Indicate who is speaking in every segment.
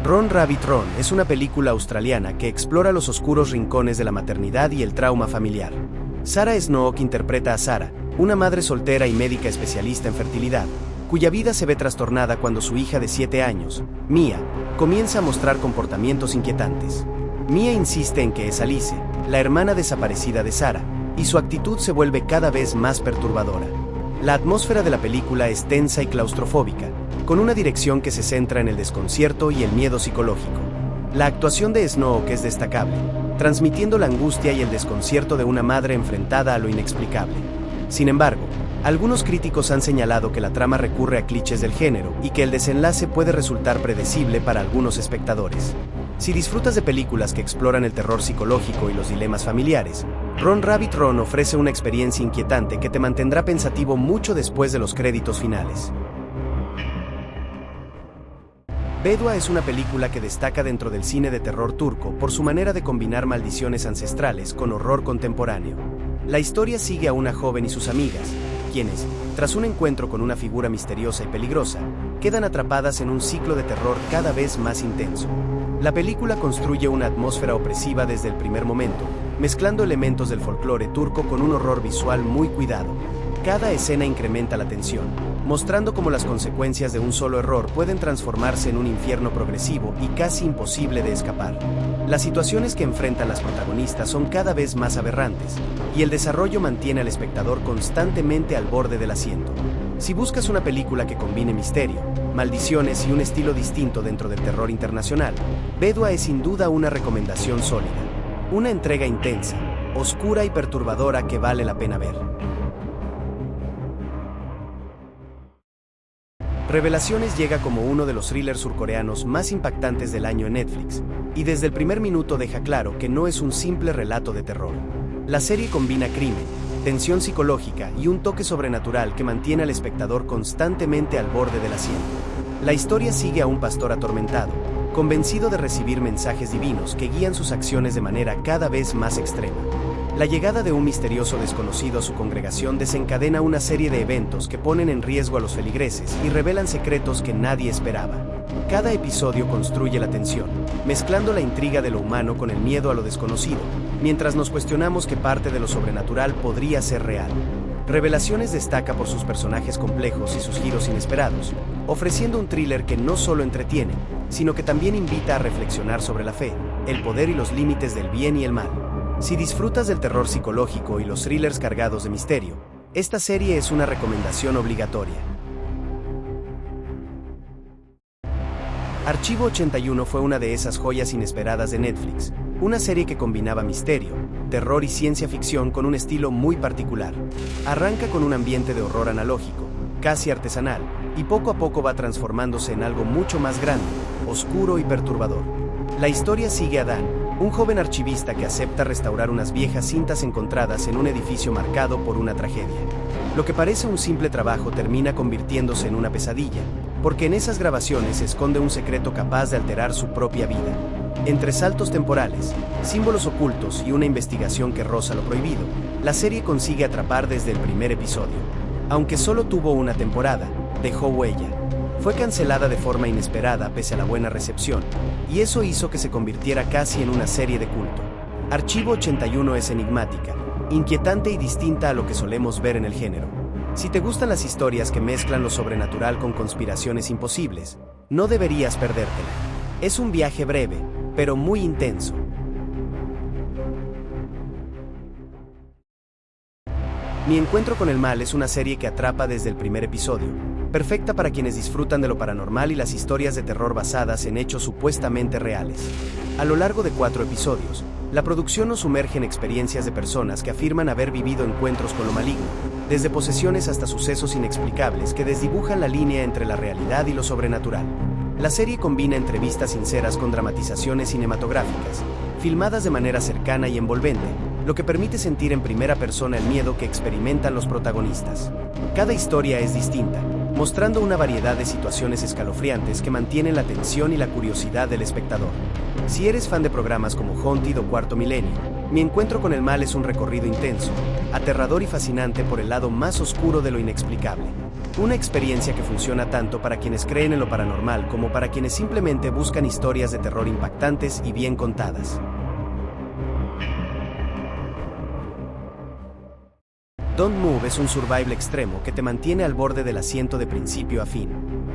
Speaker 1: Ron Rabbit Ron es una película australiana que explora los oscuros rincones de la maternidad y el trauma familiar. Sarah Snook interpreta a Sarah, una madre soltera y médica especialista en fertilidad, cuya vida se ve trastornada cuando su hija de 7 años, Mia, comienza a mostrar comportamientos inquietantes. Mia insiste en que es Alice, la hermana desaparecida de Sarah, y su actitud se vuelve cada vez más perturbadora. La atmósfera de la película es tensa y claustrofóbica, con una dirección que se centra en el desconcierto y el miedo psicológico. La actuación de Snook es destacable, transmitiendo la angustia y el desconcierto de una madre enfrentada a lo inexplicable. Sin embargo, algunos críticos han señalado que la trama recurre a clichés del género y que el desenlace puede resultar predecible para algunos espectadores. Si disfrutas de películas que exploran el terror psicológico y los dilemas familiares, Ron Rabbit Ron ofrece una experiencia inquietante que te mantendrá pensativo mucho después de los créditos finales. Bedua es una película que destaca dentro del cine de terror turco por su manera de combinar maldiciones ancestrales con horror contemporáneo. La historia sigue a una joven y sus amigas, quienes, tras un encuentro con una figura misteriosa y peligrosa, quedan atrapadas en un ciclo de terror cada vez más intenso. La película construye una atmósfera opresiva desde el primer momento, mezclando elementos del folclore turco con un horror visual muy cuidado. Cada escena incrementa la tensión, mostrando cómo las consecuencias de un solo error pueden transformarse en un infierno progresivo y casi imposible de escapar. Las situaciones que enfrentan las protagonistas son cada vez más aberrantes, y el desarrollo mantiene al espectador constantemente al borde del asiento. Si buscas una película que combine misterio, maldiciones y un estilo distinto dentro del terror internacional, Bedua es sin duda una recomendación sólida. Una entrega intensa, oscura y perturbadora que vale la pena ver. Revelaciones llega como uno de los thrillers surcoreanos más impactantes del año en Netflix, y desde el primer minuto deja claro que no es un simple relato de terror. La serie combina crimen, tensión psicológica y un toque sobrenatural que mantiene al espectador constantemente al borde del asiento. La historia sigue a un pastor atormentado, convencido de recibir mensajes divinos que guían sus acciones de manera cada vez más extrema. La llegada de un misterioso desconocido a su congregación desencadena una serie de eventos que ponen en riesgo a los feligreses y revelan secretos que nadie esperaba. Cada episodio construye la tensión, mezclando la intriga de lo humano con el miedo a lo desconocido, mientras nos cuestionamos qué parte de lo sobrenatural podría ser real. Revelaciones destaca por sus personajes complejos y sus giros inesperados, ofreciendo un thriller que no solo entretiene, sino que también invita a reflexionar sobre la fe, el poder y los límites del bien y el mal. Si disfrutas del terror psicológico y los thrillers cargados de misterio, esta serie es una recomendación obligatoria. Archivo 81 fue una de esas joyas inesperadas de Netflix, una serie que combinaba misterio, terror y ciencia ficción con un estilo muy particular. Arranca con un ambiente de horror analógico, casi artesanal, y poco a poco va transformándose en algo mucho más grande, oscuro y perturbador. La historia sigue a Dan, un joven archivista que acepta restaurar unas viejas cintas encontradas en un edificio marcado por una tragedia. Lo que parece un simple trabajo termina convirtiéndose en una pesadilla, porque en esas grabaciones se esconde un secreto capaz de alterar su propia vida. Entre saltos temporales, símbolos ocultos y una investigación que roza lo prohibido, la serie consigue atrapar desde el primer episodio. Aunque solo tuvo una temporada, dejó huella. Fue cancelada de forma inesperada pese a la buena recepción, y eso hizo que se convirtiera casi en una serie de culto. Archivo 81 es enigmática, inquietante y distinta a lo que solemos ver en el género. Si te gustan las historias que mezclan lo sobrenatural con conspiraciones imposibles, no deberías perdértela. Es un viaje breve, pero muy intenso. Mi encuentro con el mal es una serie que atrapa desde el primer episodio, perfecta para quienes disfrutan de lo paranormal y las historias de terror basadas en hechos supuestamente reales. A lo largo de 4 episodios, la producción nos sumerge en experiencias de personas que afirman haber vivido encuentros con lo maligno, desde posesiones hasta sucesos inexplicables que desdibujan la línea entre la realidad y lo sobrenatural. La serie combina entrevistas sinceras con dramatizaciones cinematográficas, filmadas de manera cercana y envolvente, lo que permite sentir en primera persona el miedo que experimentan los protagonistas. Cada historia es distinta, mostrando una variedad de situaciones escalofriantes que mantienen la tensión y la curiosidad del espectador. Si eres fan de programas como Haunted o Cuarto Milenio, Mi encuentro con el mal es un recorrido intenso, aterrador y fascinante por el lado más oscuro de lo inexplicable. Una experiencia que funciona tanto para quienes creen en lo paranormal como para quienes simplemente buscan historias de terror impactantes y bien contadas. Don't Move es un survival extremo que te mantiene al borde del asiento de principio a fin.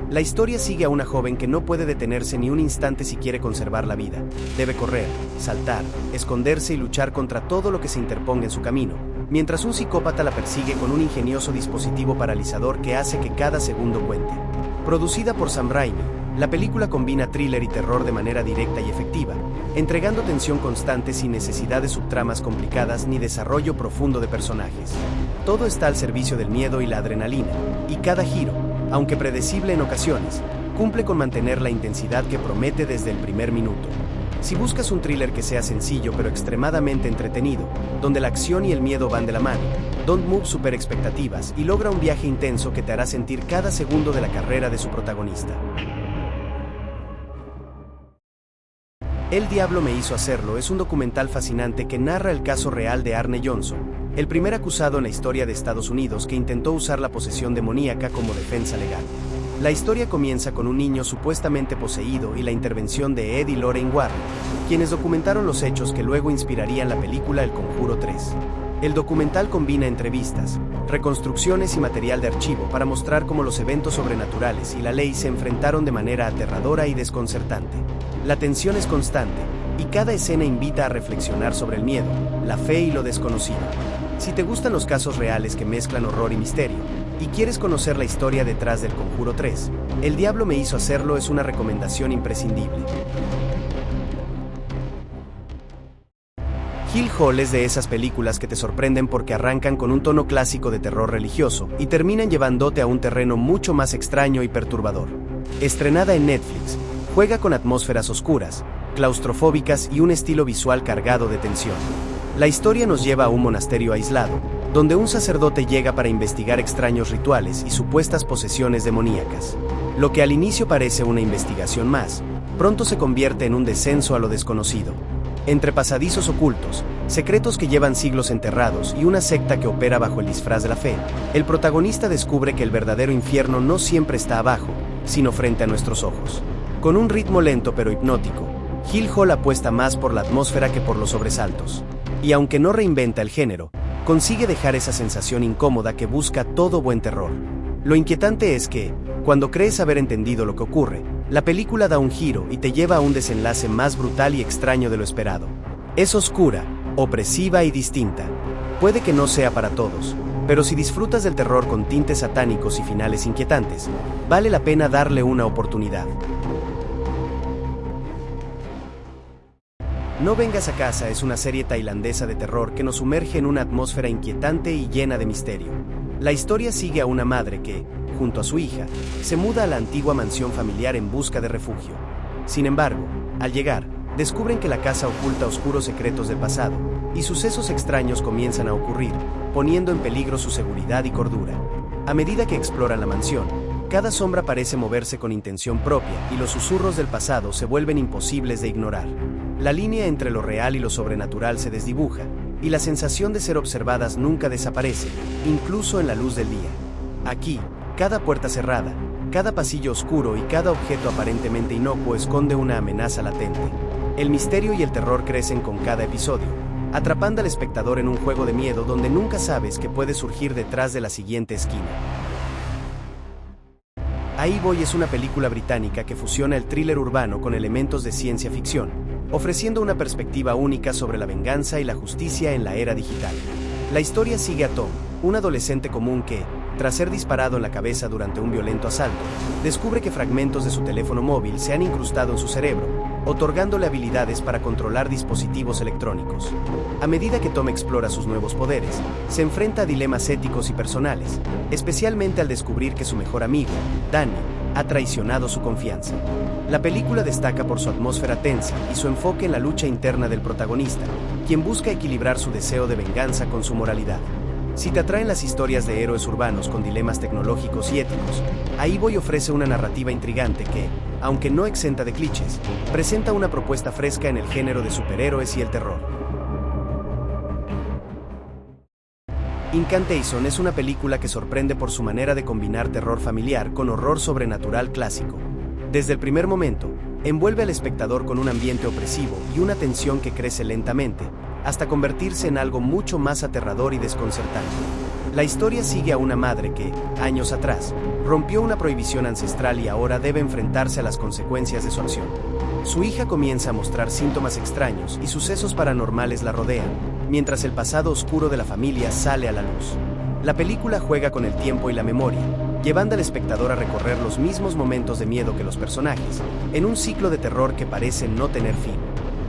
Speaker 1: La historia sigue a una joven que no puede detenerse ni un instante si quiere conservar la vida. Debe correr, saltar, esconderse y luchar contra todo lo que se interponga en su camino, mientras un psicópata la persigue con un ingenioso dispositivo paralizador que hace que cada segundo cuente. Producida por Sam Raimi, la película combina thriller y terror de manera directa y efectiva, entregando tensión constante sin necesidad de subtramas complicadas ni desarrollo profundo de personajes. Todo está al servicio del miedo y la adrenalina, y cada giro, aunque predecible en ocasiones, cumple con mantener la intensidad que promete desde el primer minuto. Si buscas un thriller que sea sencillo pero extremadamente entretenido, donde la acción y el miedo van de la mano, Don't Move supera expectativas y logra un viaje intenso que te hará sentir cada segundo de la carrera de su protagonista. El diablo me hizo hacerlo es un documental fascinante que narra el caso real de Arne Johnson, el primer acusado en la historia de Estados Unidos que intentó usar la posesión demoníaca como defensa legal. La historia comienza con un niño supuestamente poseído y la intervención de Ed y Lorraine Warren, quienes documentaron los hechos que luego inspirarían la película El Conjuro 3. El documental combina entrevistas, reconstrucciones y material de archivo para mostrar cómo los eventos sobrenaturales y la ley se enfrentaron de manera aterradora y desconcertante. La tensión es constante, y cada escena invita a reflexionar sobre el miedo, la fe y lo desconocido. Si te gustan los casos reales que mezclan horror y misterio, y quieres conocer la historia detrás del Conjuro 3, El diablo me hizo hacerlo es una recomendación imprescindible. Hill Hall es de esas películas que te sorprenden porque arrancan con un tono clásico de terror religioso y terminan llevándote a un terreno mucho más extraño y perturbador. Estrenada en Netflix, juega con atmósferas oscuras, claustrofóbicas y un estilo visual cargado de tensión. La historia nos lleva a un monasterio aislado, donde un sacerdote llega para investigar extraños rituales y supuestas posesiones demoníacas. Lo que al inicio parece una investigación más, pronto se convierte en un descenso a lo desconocido. Entre pasadizos ocultos, secretos que llevan siglos enterrados y una secta que opera bajo el disfraz de la fe, el protagonista descubre que el verdadero infierno no siempre está abajo, sino frente a nuestros ojos. Con un ritmo lento pero hipnótico, Hill Hall apuesta más por la atmósfera que por los sobresaltos. Y aunque no reinventa el género, consigue dejar esa sensación incómoda que busca todo buen terror. Lo inquietante es que, cuando crees haber entendido lo que ocurre, la película da un giro y te lleva a un desenlace más brutal y extraño de lo esperado. Es oscura, opresiva y distinta. Puede que no sea para todos, pero si disfrutas del terror con tintes satánicos y finales inquietantes, vale la pena darle una oportunidad. No vengas a casa es una serie tailandesa de terror que nos sumerge en una atmósfera inquietante y llena de misterio. La historia sigue a una madre que, junto a su hija, se muda a la antigua mansión familiar en busca de refugio. Sin embargo, al llegar, descubren que la casa oculta oscuros secretos del pasado, y sucesos extraños comienzan a ocurrir, poniendo en peligro su seguridad y cordura. A medida que exploran la mansión, cada sombra parece moverse con intención propia y los susurros del pasado se vuelven imposibles de ignorar. La línea entre lo real y lo sobrenatural se desdibuja, y la sensación de ser observadas nunca desaparece, incluso en la luz del día. Aquí, cada puerta cerrada, cada pasillo oscuro y cada objeto aparentemente inocuo esconde una amenaza latente. El misterio y el terror crecen con cada episodio, atrapando al espectador en un juego de miedo donde nunca sabes qué puede surgir detrás de la siguiente esquina. Ahí voy es una película británica que fusiona el thriller urbano con elementos de ciencia ficción, ofreciendo una perspectiva única sobre la venganza y la justicia en la era digital. La historia sigue a Tom, un adolescente común que, tras ser disparado en la cabeza durante un violento asalto, descubre que fragmentos de su teléfono móvil se han incrustado en su cerebro, otorgándole habilidades para controlar dispositivos electrónicos. A medida que Tom explora sus nuevos poderes, se enfrenta a dilemas éticos y personales, especialmente al descubrir que su mejor amigo, Danny, ha traicionado su confianza. La película destaca por su atmósfera tensa y su enfoque en la lucha interna del protagonista, quien busca equilibrar su deseo de venganza con su moralidad. Si te atraen las historias de héroes urbanos con dilemas tecnológicos y éticos, Ahí Voy ofrece una narrativa intrigante que, aunque no exenta de clichés, presenta una propuesta fresca en el género de superhéroes y el terror. Incantation es una película que sorprende por su manera de combinar terror familiar con horror sobrenatural clásico. Desde el primer momento, envuelve al espectador con un ambiente opresivo y una tensión que crece lentamente, hasta convertirse en algo mucho más aterrador y desconcertante. La historia sigue a una madre que, años atrás, rompió una prohibición ancestral y ahora debe enfrentarse a las consecuencias de su acción. Su hija comienza a mostrar síntomas extraños y sucesos paranormales la rodean, mientras el pasado oscuro de la familia sale a la luz. La película juega con el tiempo y la memoria, llevando al espectador a recorrer los mismos momentos de miedo que los personajes, en un ciclo de terror que parece no tener fin.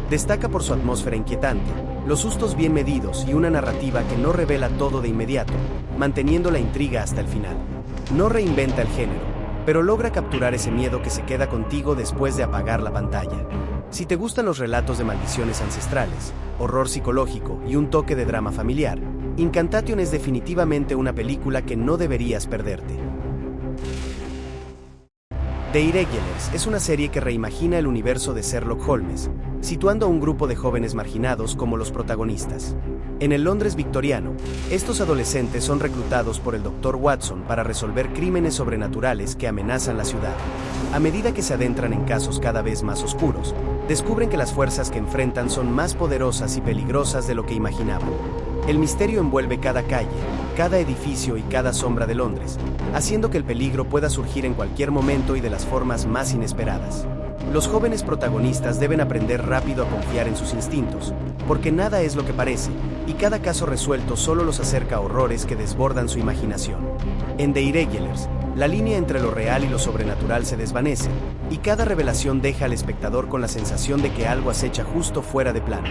Speaker 1: Destaca por su atmósfera inquietante, los sustos bien medidos y una narrativa que no revela todo de inmediato, manteniendo la intriga hasta el final. No reinventa el género, pero logra capturar ese miedo que se queda contigo después de apagar la pantalla. Si te gustan los relatos de maldiciones ancestrales, horror psicológico y un toque de drama familiar, Incantation es definitivamente una película que no deberías perderte. The Irregulars es una serie que reimagina el universo de Sherlock Holmes, situando a un grupo de jóvenes marginados como los protagonistas. En el Londres victoriano, estos adolescentes son reclutados por el Dr. Watson para resolver crímenes sobrenaturales que amenazan la ciudad. A medida que se adentran en casos cada vez más oscuros, descubren que las fuerzas que enfrentan son más poderosas y peligrosas de lo que imaginaban. El misterio envuelve cada calle, cada edificio y cada sombra de Londres, haciendo que el peligro pueda surgir en cualquier momento y de las formas más inesperadas. Los jóvenes protagonistas deben aprender rápido a confiar en sus instintos, porque nada es lo que parece, y cada caso resuelto solo los acerca a horrores que desbordan su imaginación. En The Irregulars, la línea entre lo real y lo sobrenatural se desvanece, y cada revelación deja al espectador con la sensación de que algo acecha justo fuera de plano.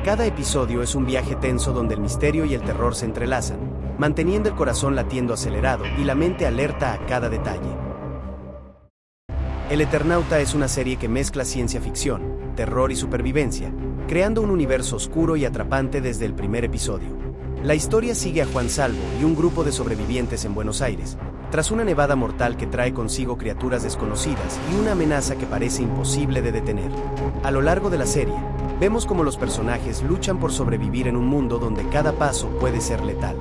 Speaker 1: Cada episodio es un viaje tenso donde el misterio y el terror se entrelazan, manteniendo el corazón latiendo acelerado y la mente alerta a cada detalle. El Eternauta es una serie que mezcla ciencia ficción, terror y supervivencia, creando un universo oscuro y atrapante desde el primer episodio. La historia sigue a Juan Salvo y un grupo de sobrevivientes en Buenos Aires, tras una nevada mortal que trae consigo criaturas desconocidas y una amenaza que parece imposible de detener. A lo largo de la serie, vemos cómo los personajes luchan por sobrevivir en un mundo donde cada paso puede ser letal.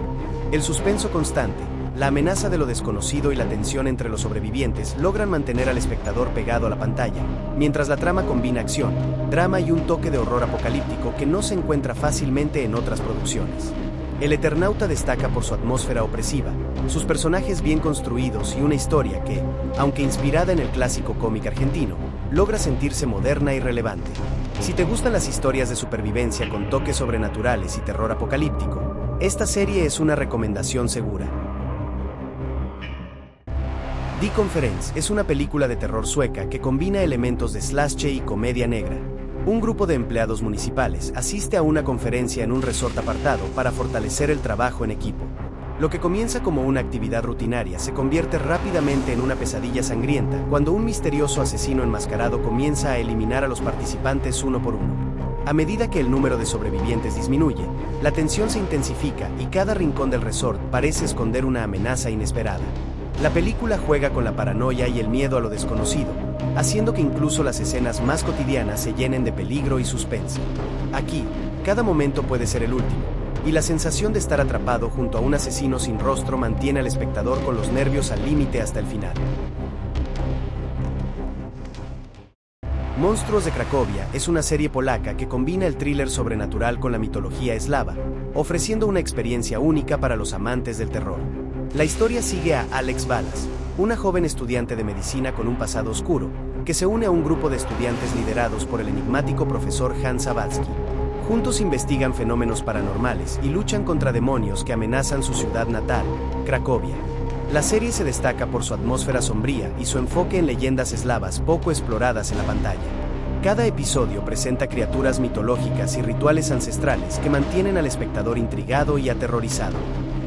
Speaker 1: El suspenso constante, la amenaza de lo desconocido y la tensión entre los sobrevivientes logran mantener al espectador pegado a la pantalla, mientras la trama combina acción, drama y un toque de horror apocalíptico que no se encuentra fácilmente en otras producciones. El Eternauta destaca por su atmósfera opresiva, sus personajes bien construidos y una historia que, aunque inspirada en el clásico cómic argentino, logra sentirse moderna y relevante. Si te gustan las historias de supervivencia con toques sobrenaturales y terror apocalíptico, esta serie es una recomendación segura. The Conference es una película de terror sueca que combina elementos de slasher y comedia negra. Un grupo de empleados municipales asiste a una conferencia en un resort apartado para fortalecer el trabajo en equipo. Lo que comienza como una actividad rutinaria se convierte rápidamente en una pesadilla sangrienta cuando un misterioso asesino enmascarado comienza a eliminar a los participantes uno por uno. A medida que el número de sobrevivientes disminuye, la tensión se intensifica y cada rincón del resort parece esconder una amenaza inesperada. La película juega con la paranoia y el miedo a lo desconocido, haciendo que incluso las escenas más cotidianas se llenen de peligro y suspense. Aquí, cada momento puede ser el último, y la sensación de estar atrapado junto a un asesino sin rostro mantiene al espectador con los nervios al límite hasta el final. Monstruos de Cracovia es una serie polaca que combina el thriller sobrenatural con la mitología eslava, ofreciendo una experiencia única para los amantes del terror. La historia sigue a Alex Balas, una joven estudiante de medicina con un pasado oscuro, que se une a un grupo de estudiantes liderados por el enigmático profesor Hans Sabatsky. Juntos investigan fenómenos paranormales y luchan contra demonios que amenazan su ciudad natal, Cracovia. La serie se destaca por su atmósfera sombría y su enfoque en leyendas eslavas poco exploradas en la pantalla. Cada episodio presenta criaturas mitológicas y rituales ancestrales que mantienen al espectador intrigado y aterrorizado.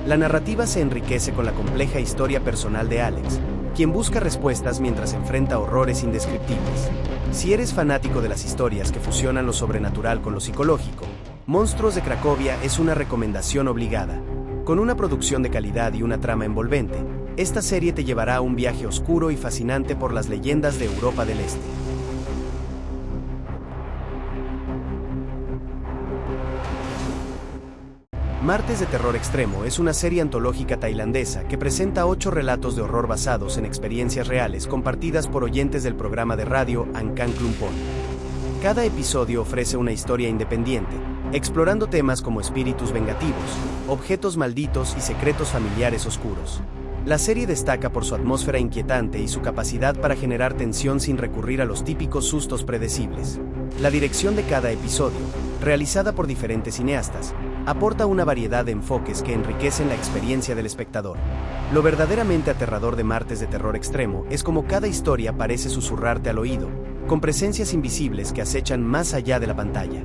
Speaker 1: La narrativa se enriquece con la compleja historia personal de Alex, quien busca respuestas mientras enfrenta horrores indescriptibles. Si eres fanático de las historias que fusionan lo sobrenatural con lo psicológico, Monstruos de Cracovia es una recomendación obligada. Con una producción de calidad y una trama envolvente, esta serie te llevará a un viaje oscuro y fascinante por las leyendas de Europa del Este. Martes de Terror Extremo es una serie antológica tailandesa que presenta 8 relatos de horror basados en experiencias reales compartidas por oyentes del programa de radio Angkang Klumpon. Cada episodio ofrece una historia independiente, explorando temas como espíritus vengativos, objetos malditos y secretos familiares oscuros. La serie destaca por su atmósfera inquietante y su capacidad para generar tensión sin recurrir a los típicos sustos predecibles. La dirección de cada episodio, realizada por diferentes cineastas, aporta una variedad de enfoques que enriquecen la experiencia del espectador. Lo verdaderamente aterrador de Martes de Terror Extremo es como cada historia parece susurrarte al oído, con presencias invisibles que acechan más allá de la pantalla.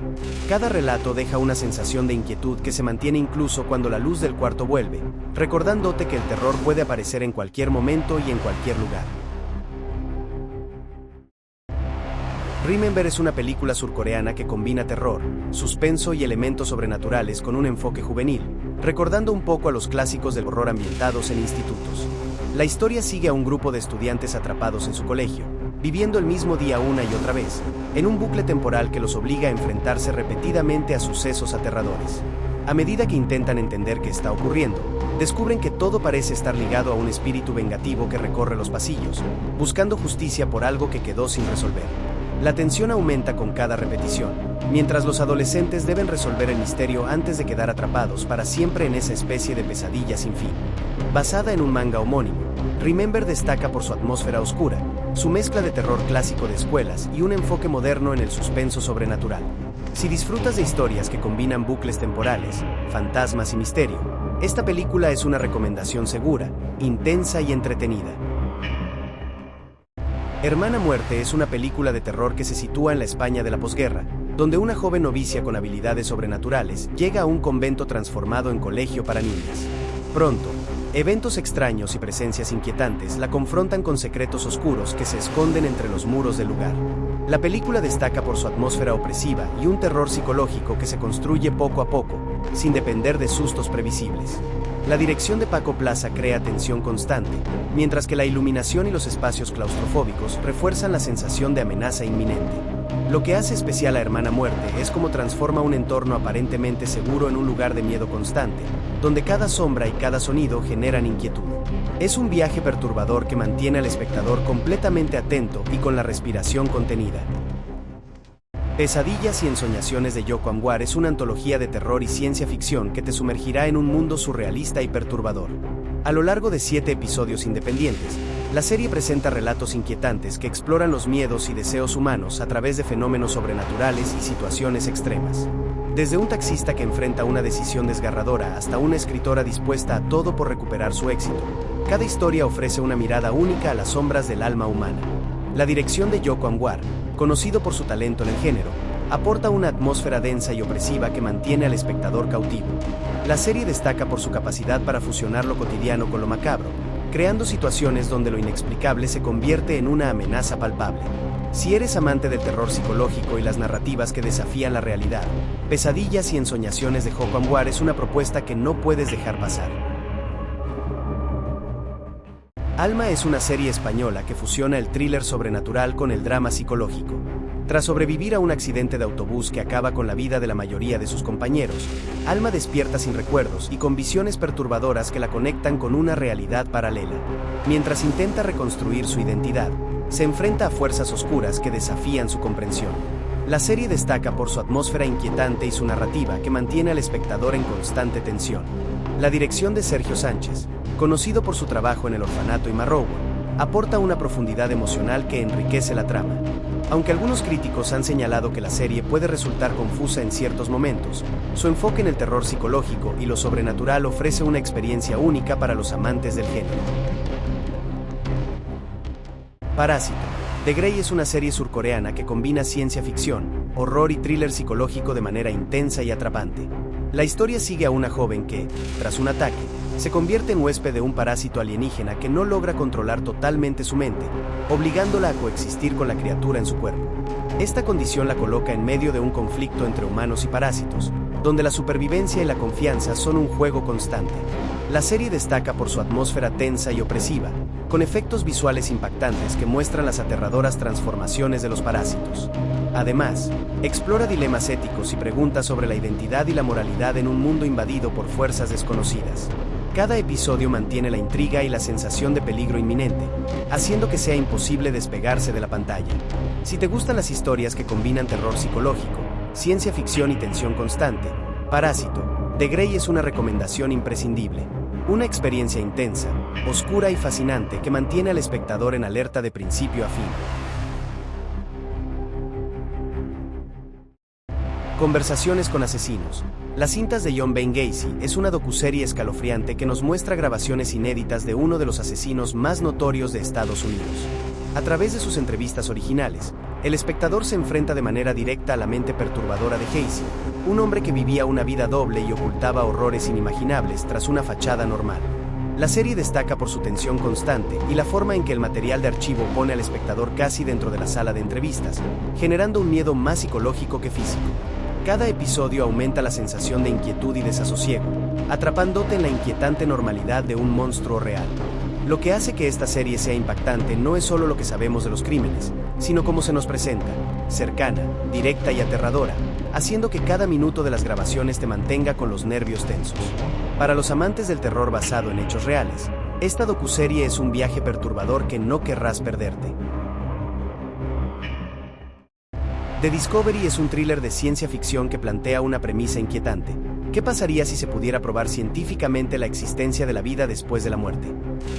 Speaker 1: Cada relato deja una sensación de inquietud que se mantiene incluso cuando la luz del cuarto vuelve, recordándote que el terror puede aparecer en cualquier momento y en cualquier lugar. Remember es una película surcoreana que combina terror, suspenso y elementos sobrenaturales con un enfoque juvenil, recordando un poco a los clásicos del horror ambientados en institutos. La historia sigue a un grupo de estudiantes atrapados en su colegio, viviendo el mismo día una y otra vez, en un bucle temporal que los obliga a enfrentarse repetidamente a sucesos aterradores. A medida que intentan entender qué está ocurriendo, descubren que todo parece estar ligado a un espíritu vengativo que recorre los pasillos, buscando justicia por algo que quedó sin resolver. La tensión aumenta con cada repetición, mientras los adolescentes deben resolver el misterio antes de quedar atrapados para siempre en esa especie de pesadilla sin fin. Basada en un manga homónimo, Remember destaca por su atmósfera oscura, su mezcla de terror clásico de escuelas y un enfoque moderno en el suspenso sobrenatural. Si disfrutas de historias que combinan bucles temporales, fantasmas y misterio, esta película es una recomendación segura, intensa y entretenida. Hermana Muerte es una película de terror que se sitúa en la España de la posguerra, donde una joven novicia con habilidades sobrenaturales llega a un convento transformado en colegio para niñas. Pronto, eventos extraños y presencias inquietantes la confrontan con secretos oscuros que se esconden entre los muros del lugar. La película destaca por su atmósfera opresiva y un terror psicológico que se construye poco a poco, sin depender de sustos previsibles. La dirección de Paco Plaza crea tensión constante, mientras que la iluminación y los espacios claustrofóbicos refuerzan la sensación de amenaza inminente. Lo que hace especial a Hermana Muerte es cómo transforma un entorno aparentemente seguro en un lugar de miedo constante, donde cada sombra y cada sonido generan inquietud. Es un viaje perturbador que mantiene al espectador completamente atento y con la respiración contenida. Pesadillas y ensoñaciones de Yoko Anwar es una antología de terror y ciencia ficción que te sumergirá en un mundo surrealista y perturbador. A lo largo de 7 episodios independientes, la serie presenta relatos inquietantes que exploran los miedos y deseos humanos a través de fenómenos sobrenaturales y situaciones extremas. Desde un taxista que enfrenta una decisión desgarradora hasta una escritora dispuesta a todo por recuperar su éxito, cada historia ofrece una mirada única a las sombras del alma humana. La dirección de Yoko Anwar, conocido por su talento en el género, aporta una atmósfera densa y opresiva que mantiene al espectador cautivo. La serie destaca por su capacidad para fusionar lo cotidiano con lo macabro, creando situaciones donde lo inexplicable se convierte en una amenaza palpable. Si eres amante del terror psicológico y las narrativas que desafían la realidad, Pesadillas y ensoñaciones de Yoko Anwar es una propuesta que no puedes dejar pasar. Alma es una serie española que fusiona el thriller sobrenatural con el drama psicológico. Tras sobrevivir a un accidente de autobús que acaba con la vida de la mayoría de sus compañeros, Alma despierta sin recuerdos y con visiones perturbadoras que la conectan con una realidad paralela. Mientras intenta reconstruir su identidad, se enfrenta a fuerzas oscuras que desafían su comprensión. La serie destaca por su atmósfera inquietante y su narrativa que mantiene al espectador en constante tensión. La dirección de Sergio Sánchez, conocido por su trabajo en El Orfanato y Marrowo, aporta una profundidad emocional que enriquece la trama. Aunque algunos críticos han señalado que la serie puede resultar confusa en ciertos momentos, su enfoque en el terror psicológico y lo sobrenatural ofrece una experiencia única para los amantes del género. Parásito. The Grey es una serie surcoreana que combina ciencia ficción, horror y thriller psicológico de manera intensa y atrapante. La historia sigue a una joven que, tras un ataque, se convierte en huésped de un parásito alienígena que no logra controlar totalmente su mente, obligándola a coexistir con la criatura en su cuerpo. Esta condición la coloca en medio de un conflicto entre humanos y parásitos, donde la supervivencia y la confianza son un juego constante. La serie destaca por su atmósfera tensa y opresiva, con efectos visuales impactantes que muestran las aterradoras transformaciones de los parásitos. Además, explora dilemas éticos y preguntas sobre la identidad y la moralidad en un mundo invadido por fuerzas desconocidas. Cada episodio mantiene la intriga y la sensación de peligro inminente, haciendo que sea imposible despegarse de la pantalla. Si te gustan las historias que combinan terror psicológico, ciencia ficción y tensión constante, Parásito, de Grey es una recomendación imprescindible. Una experiencia intensa, oscura y fascinante que mantiene al espectador en alerta de principio a fin. Conversaciones con asesinos. Las cintas de Jon Wayne Gacy es una docuserie escalofriante que nos muestra grabaciones inéditas de uno de los asesinos más notorios de Estados Unidos. A través de sus entrevistas originales, el espectador se enfrenta de manera directa a la mente perturbadora de Gacy, un hombre que vivía una vida doble y ocultaba horrores inimaginables tras una fachada normal. La serie destaca por su tensión constante y la forma en que el material de archivo pone al espectador casi dentro de la sala de entrevistas, generando un miedo más psicológico que físico. Cada episodio aumenta la sensación de inquietud y desasosiego, atrapándote en la inquietante normalidad de un monstruo real. Lo que hace que esta serie sea impactante no es solo lo que sabemos de los crímenes, sino cómo se nos presenta, cercana, directa y aterradora, haciendo que cada minuto de las grabaciones te mantenga con los nervios tensos. Para los amantes del terror basado en hechos reales, esta docuserie es un viaje perturbador que no querrás perderte. The Discovery es un thriller de ciencia ficción que plantea una premisa inquietante. ¿Qué pasaría si se pudiera probar científicamente la existencia de la vida después de la muerte?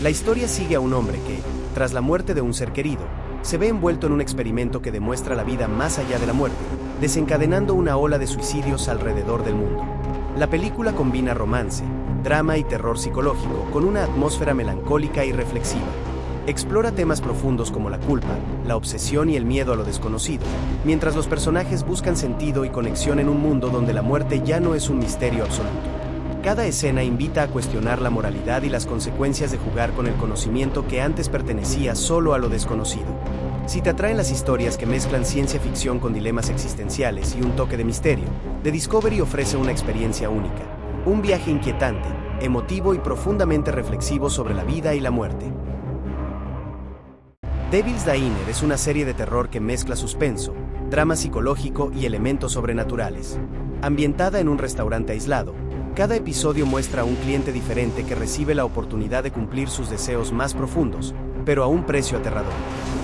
Speaker 1: La historia sigue a un hombre que, tras la muerte de un ser querido, se ve envuelto en un experimento que demuestra la vida más allá de la muerte, desencadenando una ola de suicidios alrededor del mundo. La película combina romance, drama y terror psicológico con una atmósfera melancólica y reflexiva. Explora temas profundos como la culpa, la obsesión y el miedo a lo desconocido, mientras los personajes buscan sentido y conexión en un mundo donde la muerte ya no es un misterio absoluto. Cada escena invita a cuestionar la moralidad y las consecuencias de jugar con el conocimiento que antes pertenecía solo a lo desconocido. Si te atraen las historias que mezclan ciencia ficción con dilemas existenciales y un toque de misterio, The Discovery ofrece una experiencia única. Un viaje inquietante, emotivo y profundamente reflexivo sobre la vida y la muerte. Devil's Diner es una serie de terror que mezcla suspenso, drama psicológico y elementos sobrenaturales. Ambientada en un restaurante aislado, cada episodio muestra a un cliente diferente que recibe la oportunidad de cumplir sus deseos más profundos, pero a un precio aterrador.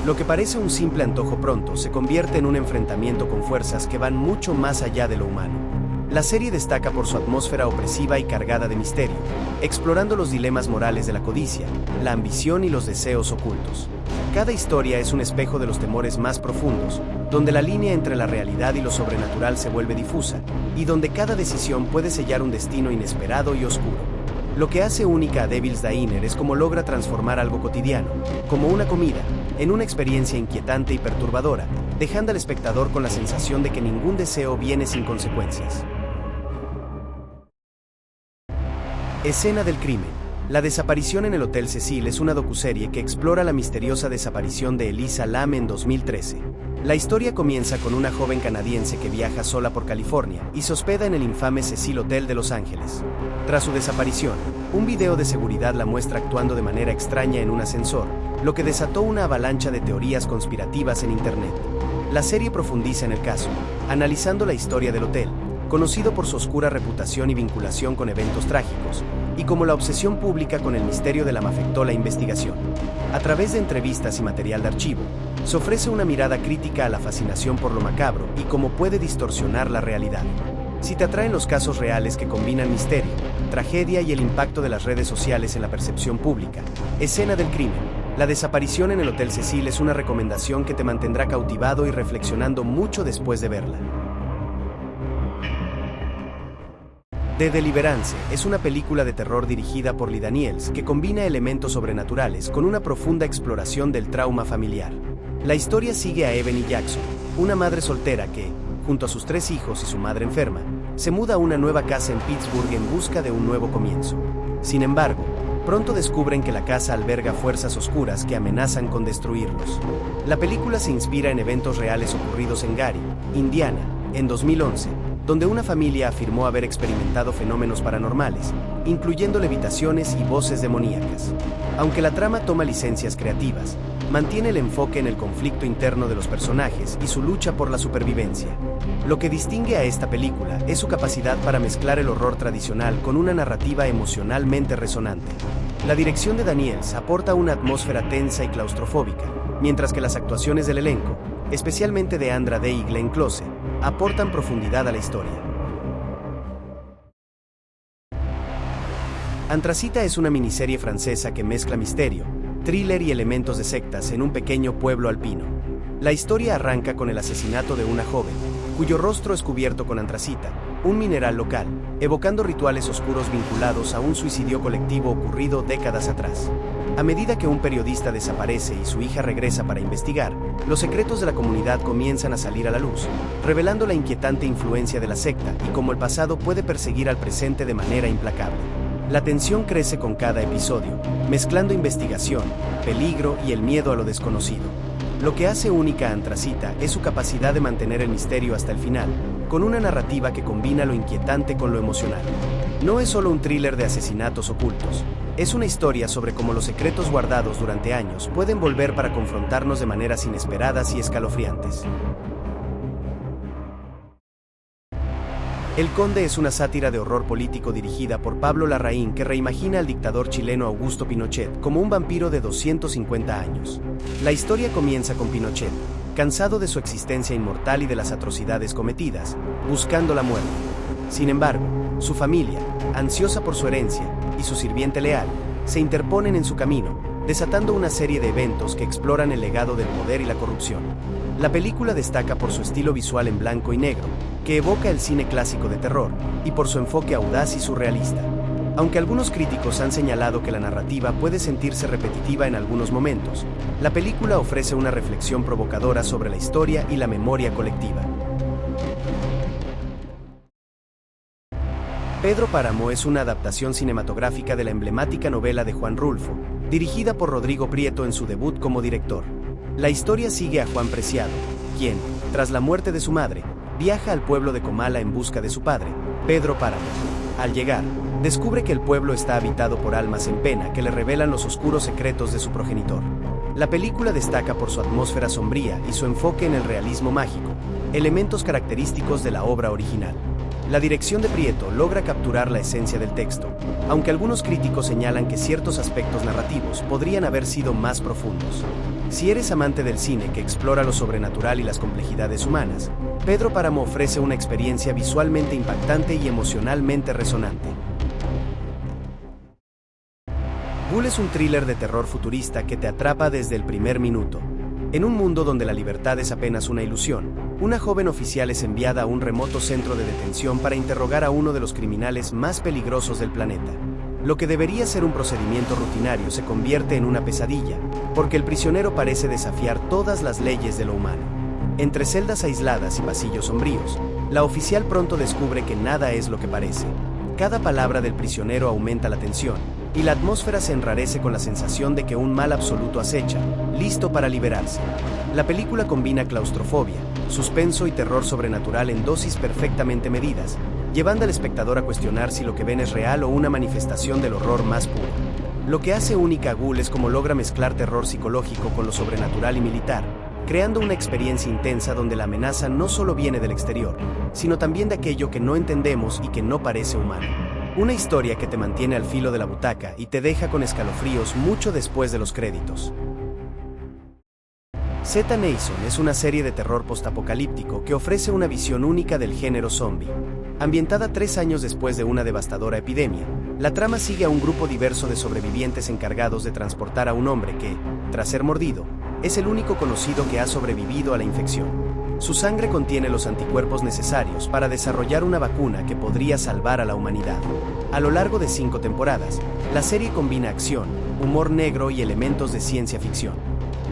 Speaker 1: Lo que parece un simple antojo pronto se convierte en un enfrentamiento con fuerzas que van mucho más allá de lo humano. La serie destaca por su atmósfera opresiva y cargada de misterio, explorando los dilemas morales de la codicia, la ambición y los deseos ocultos. Cada historia es un espejo de los temores más profundos, donde la línea entre la realidad y lo sobrenatural se vuelve difusa, y donde cada decisión puede sellar un destino inesperado y oscuro. Lo que hace única a Devil's Diner es cómo logra transformar algo cotidiano, como una comida, en una experiencia inquietante y perturbadora, dejando al espectador con la sensación de que ningún deseo viene sin consecuencias. Escena del crimen. La desaparición en el Hotel Cecil es una docuserie que explora la misteriosa desaparición de Elisa Lam en 2013. La historia comienza con una joven canadiense que viaja sola por California y se hospeda en el infame Cecil Hotel de Los Ángeles. Tras su desaparición, un video de seguridad la muestra actuando de manera extraña en un ascensor, lo que desató una avalancha de teorías conspirativas en Internet. La serie profundiza en el caso, analizando la historia del hotel, conocido por su oscura reputación y vinculación con eventos trágicos, y cómo la obsesión pública con el misterio de la afectó la investigación. A través de entrevistas y material de archivo, se ofrece una mirada crítica a la fascinación por lo macabro y cómo puede distorsionar la realidad. Si te atraen los casos reales que combinan misterio, tragedia y el impacto de las redes sociales en la percepción pública, Escena del crimen, la desaparición en el Hotel Cecil es una recomendación que te mantendrá cautivado y reflexionando mucho después de verla. The Deliverance es una película de terror dirigida por Lee Daniels que combina elementos sobrenaturales con una profunda exploración del trauma familiar. La historia sigue a Ebony Jackson, una madre soltera que, junto a sus 3 hijos y su madre enferma, se muda a una nueva casa en Pittsburgh en busca de un nuevo comienzo. Sin embargo, pronto descubren que la casa alberga fuerzas oscuras que amenazan con destruirlos. La película se inspira en eventos reales ocurridos en Gary, Indiana, en 2011, donde una familia afirmó haber experimentado fenómenos paranormales, incluyendo levitaciones y voces demoníacas. Aunque la trama toma licencias creativas, mantiene el enfoque en el conflicto interno de los personajes y su lucha por la supervivencia. Lo que distingue a esta película es su capacidad para mezclar el horror tradicional con una narrativa emocionalmente resonante. La dirección de Daniels aporta una atmósfera tensa y claustrofóbica, mientras que las actuaciones del elenco, especialmente de Andra Day y Glenn Close, aportan profundidad a la historia. Antracita es una miniserie francesa que mezcla misterio, thriller y elementos de sectas en un pequeño pueblo alpino. La historia arranca con el asesinato de una joven, cuyo rostro es cubierto con antracita, un mineral local, evocando rituales oscuros vinculados a un suicidio colectivo ocurrido décadas atrás. A medida que un periodista desaparece y su hija regresa para investigar, los secretos de la comunidad comienzan a salir a la luz, revelando la inquietante influencia de la secta y cómo el pasado puede perseguir al presente de manera implacable. La tensión crece con cada episodio, mezclando investigación, peligro y el miedo a lo desconocido. Lo que hace única a Antracita es su capacidad de mantener el misterio hasta el final, con una narrativa que combina lo inquietante con lo emocional. No es solo un thriller de asesinatos ocultos, es una historia sobre cómo los secretos guardados durante años pueden volver para confrontarnos de maneras inesperadas y escalofriantes. El Conde es una sátira de horror político dirigida por Pablo Larraín que reimagina al dictador chileno Augusto Pinochet como un vampiro de 250 años. La historia comienza con Pinochet, cansado de su existencia inmortal y de las atrocidades cometidas, buscando la muerte. Sin embargo, su familia, ansiosa por su herencia, y su sirviente leal, se interponen en su camino, desatando una serie de eventos que exploran el legado del poder y la corrupción. La película destaca por su estilo visual en blanco y negro, que evoca el cine clásico de terror, y por su enfoque audaz y surrealista. Aunque algunos críticos han señalado que la narrativa puede sentirse repetitiva en algunos momentos, la película ofrece una reflexión provocadora sobre la historia y la memoria colectiva. Pedro Páramo es una adaptación cinematográfica de la emblemática novela de Juan Rulfo, dirigida por Rodrigo Prieto en su debut como director. La historia sigue a Juan Preciado, quien, tras la muerte de su madre, viaja al pueblo de Comala en busca de su padre, Pedro Páramo. Al llegar, descubre que el pueblo está habitado por almas en pena que le revelan los oscuros secretos de su progenitor. La película destaca por su atmósfera sombría y su enfoque en el realismo mágico, elementos característicos de la obra original. La dirección de Prieto logra capturar la esencia del texto, aunque algunos críticos señalan que ciertos aspectos narrativos podrían haber sido más profundos. Si eres amante del cine que explora lo sobrenatural y las complejidades humanas, Pedro Páramo ofrece una experiencia visualmente impactante y emocionalmente resonante. Ghoul es un thriller de terror futurista que te atrapa desde el primer minuto. En un mundo donde la libertad es apenas una ilusión, una joven oficial es enviada a un remoto centro de detención para interrogar a uno de los criminales más peligrosos del planeta. Lo que debería ser un procedimiento rutinario se convierte en una pesadilla, porque el prisionero parece desafiar todas las leyes de lo humano. Entre celdas aisladas y pasillos sombríos, la oficial pronto descubre que nada es lo que parece. Cada palabra del prisionero aumenta la tensión, y la atmósfera se enrarece con la sensación de que un mal absoluto acecha, listo para liberarse. La película combina claustrofobia, suspenso y terror sobrenatural en dosis perfectamente medidas, llevando al espectador a cuestionar si lo que ven es real o una manifestación del horror más puro. Lo que hace única a Ghoul es cómo logra mezclar terror psicológico con lo sobrenatural y militar, creando una experiencia intensa donde la amenaza no solo viene del exterior, sino también de aquello que no entendemos y que no parece humano. Una historia que te mantiene al filo de la butaca y te deja con escalofríos mucho después de los créditos. Z Nation es una serie de terror postapocalíptico que ofrece una visión única del género zombie. Ambientada 3 años después de una devastadora epidemia, la trama sigue a un grupo diverso de sobrevivientes encargados de transportar a un hombre que, tras ser mordido, es el único conocido que ha sobrevivido a la infección. Su sangre contiene los anticuerpos necesarios para desarrollar una vacuna que podría salvar a la humanidad. A lo largo de 5 temporadas, la serie combina acción, humor negro y elementos de ciencia ficción.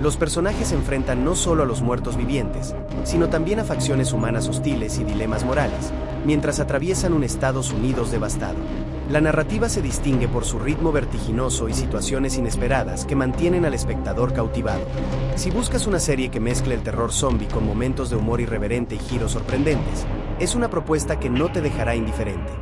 Speaker 1: Los personajes se enfrentan no solo a los muertos vivientes, sino también a facciones humanas hostiles y dilemas morales, mientras atraviesan un Estados Unidos devastado. La narrativa se distingue por su ritmo vertiginoso y situaciones inesperadas que mantienen al espectador cautivado. Si buscas una serie que mezcle el terror zombie con momentos de humor irreverente y giros sorprendentes, es una propuesta que no te dejará indiferente.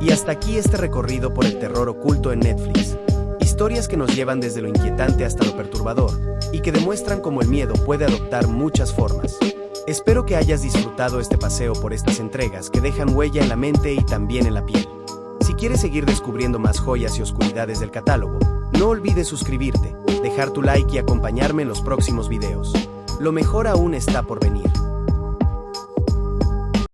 Speaker 1: Y hasta aquí este recorrido por el terror oculto en Netflix. Historias que nos llevan desde lo inquietante hasta lo perturbador, y que demuestran cómo el miedo puede adoptar muchas formas. Espero que hayas disfrutado este paseo por estas entregas que dejan huella en la mente y también en la piel. Si quieres seguir descubriendo más joyas y oscuridades del catálogo, no olvides suscribirte, dejar tu like y acompañarme en los próximos videos. Lo mejor aún está por venir.